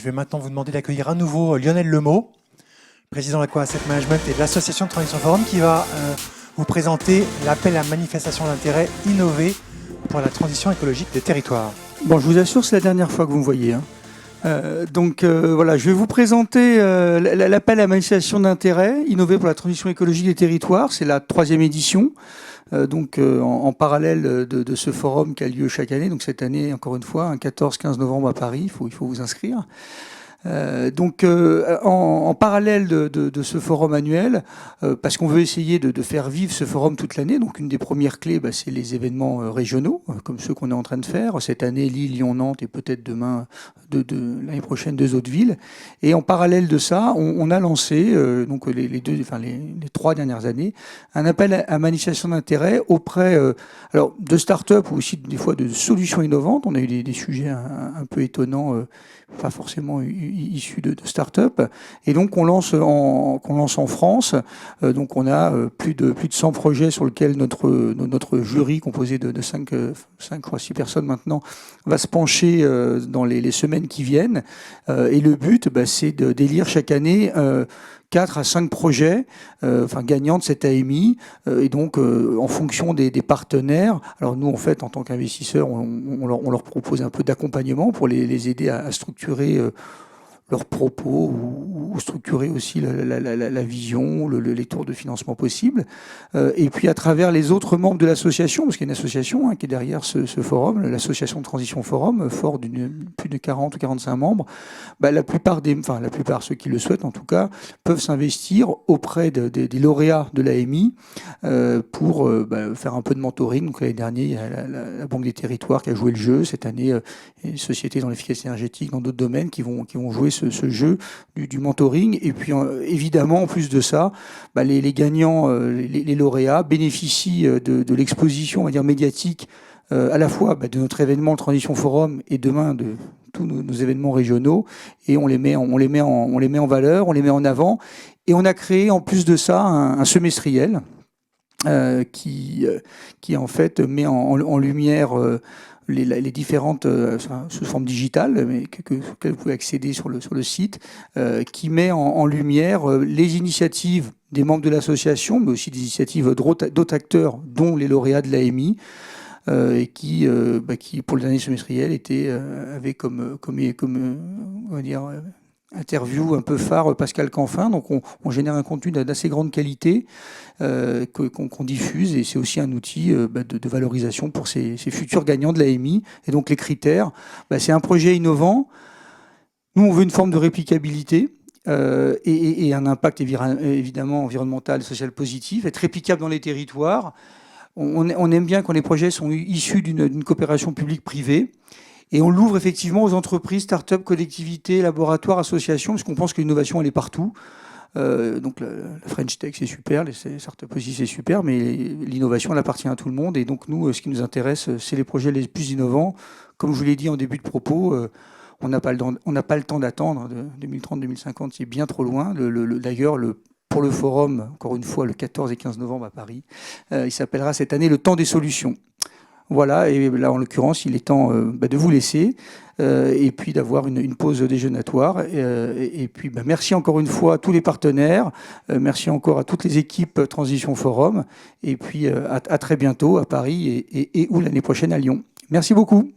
Je vais maintenant vous demander d'accueillir à nouveau Lionel Lemot, président de l'Aqua Asset Management et de l'association de Transition Forum, qui va vous présenter l'appel à manifestation d'intérêt innové pour la transition écologique des territoires. Bon, je vous assure, c'est la dernière fois que vous me voyez. Voilà, je vais vous présenter l'appel à manifestation d'intérêt innové pour la transition écologique des territoires. C'est la 3e édition. En parallèle de ce forum qui a lieu chaque année. Donc cette année, encore une fois, un 14-15 novembre à Paris, il faut vous inscrire. En parallèle de ce forum annuel, parce qu'on veut essayer de faire vivre ce forum toute l'année, donc une des premières clés, c'est les événements régionaux, comme ceux qu'on est en train de faire. Cette année, Lille, Lyon, Nantes et peut-être demain, l'année prochaine, 2 autres villes. Et en parallèle de ça, on a lancé, les 3 dernières années, un appel à manifestation d'intérêt auprès de start-up ou aussi des fois de solutions innovantes. On a eu des sujets un peu étonnants, pas forcément issus de start-up. Et donc, qu'on lance en France. Donc, on a plus de 100 projets sur lesquels notre jury, composé de 5 ou 6 personnes maintenant, va se pencher dans les semaines qui viennent. Et le but, c'est d'élire chaque année 4 à 5 projets gagnants de cette AMI, et donc en fonction des partenaires. Alors nous, en fait, en tant qu'investisseurs, on leur propose un peu d'accompagnement pour les aider à structurer leurs propos ou structurer aussi la vision, les tours de financement possibles. Et puis à travers les autres membres de l'association, parce qu'il y a une association qui est derrière ce forum, l'association de Transition Forum, fort d'une plus de 40 ou 45 membres, la plupart, ceux qui le souhaitent en tout cas, peuvent s'investir auprès des lauréats de l'AMI pour faire un peu de mentoring. Donc l'année dernière, il y a la Banque des Territoires qui a joué le jeu. Cette année, il y a une société dans l'efficacité énergétique, dans d'autres domaines qui vont jouer ce jeu du mentoring. Et puis évidemment, en plus de ça, les gagnants, les lauréats bénéficient de l'exposition, on va dire, médiatique, à la fois de notre événement, le Transition Forum, et demain de tous nos événements régionaux, et on les met en valeur, on les met en avant. Et on a créé en plus de ça un semestriel qui en fait met en lumière les différentes, sous forme digitale, mais auxquelles vous pouvez accéder sur le site, qui met en lumière les initiatives des membres de l'association, mais aussi des initiatives d'autres acteurs, dont les lauréats de l'AMI, et qui, pour le dernier semestriel, avait comme on va dire, interview un peu phare Pascal Canfin. Donc on génère un contenu d'assez grande qualité qu'on diffuse, et c'est aussi un outil de valorisation pour ces futurs gagnants de l'AMI. Et donc les critères, c'est un projet innovant. Nous, on veut une forme de réplicabilité et un impact évidemment environnemental et social positif, être réplicable dans les territoires. On aime bien quand les projets sont issus d'une coopération publique-privée. Et on l'ouvre effectivement aux entreprises, start-up, collectivités, laboratoires, associations, parce qu'on pense que l'innovation, elle est partout. Donc la French Tech, c'est super, les start-up aussi, c'est super, mais l'innovation, elle appartient à tout le monde. Et donc nous, ce qui nous intéresse, c'est les projets les plus innovants. Comme je vous l'ai dit en début de propos, on n'a pas le temps d'attendre. 2030-2050, c'est bien trop loin. D'ailleurs, pour le forum, encore une fois, le 14 et 15 novembre à Paris, il s'appellera cette année le temps des solutions. Voilà, et là, en l'occurrence, il est temps de vous laisser et puis d'avoir une pause déjeunatoire. Et puis, merci encore une fois à tous les partenaires, merci encore à toutes les équipes Transition Forum, et puis à très bientôt à Paris et ou l'année prochaine à Lyon. Merci beaucoup.